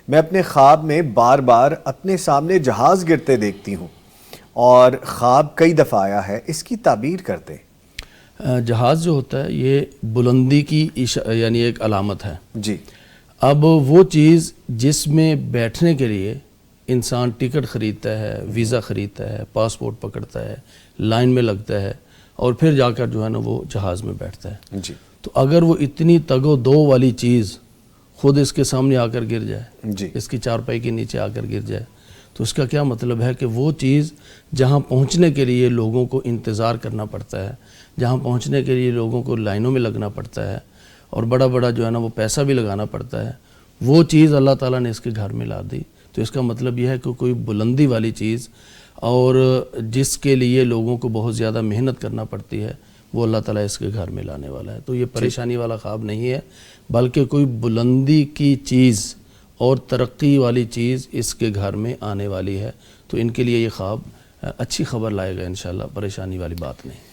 میں اپنے خواب میں بار بار اپنے سامنے جہاز گرتے دیکھتی ہوں اور خواب کئی دفعہ آیا ہے، اس کی تعبیر کرتے۔ جہاز جو ہوتا ہے یہ بلندی کی یعنی ایک علامت ہے۔ جی۔ اب وہ چیز جس میں بیٹھنے کے لیے انسان ٹکٹ خریدتا ہے، ویزا خریدتا ہے، پاسپورٹ پکڑتا ہے، لائن میں لگتا ہے اور پھر جا کر جو ہے نا وہ جہاز میں بیٹھتا ہے۔ جی۔ تو اگر وہ اتنی تگ و دو والی چیز خود اس کے سامنے آ کر گر جائے، جی۔ اس کی چارپائی کے نیچے آ کر گر جائے، تو اس کا کیا مطلب ہے کہ وہ چیز جہاں پہنچنے کے لیے لوگوں کو انتظار کرنا پڑتا ہے، جہاں پہنچنے کے لیے لوگوں کو لائنوں میں لگنا پڑتا ہے اور بڑا بڑا جو ہے نا وہ پیسہ بھی لگانا پڑتا ہے، وہ چیز اللہ تعالیٰ نے اس کے گھر میں لا دی۔ تو اس کا مطلب یہ ہے کہ کوئی بلندی والی چیز اور جس کے لیے لوگوں کو بہت زیادہ محنت کرنا پڑتی ہے، وہ اللہ تعالیٰ اس کے گھر میں لانے والا ہے۔ تو یہ پریشانی والا خواب نہیں ہے، بلکہ کوئی بلندی کی چیز اور ترقی والی چیز اس کے گھر میں آنے والی ہے۔ تو ان کے لیے یہ خواب اچھی خبر لائے گا انشاءاللہ، پریشانی والی بات نہیں۔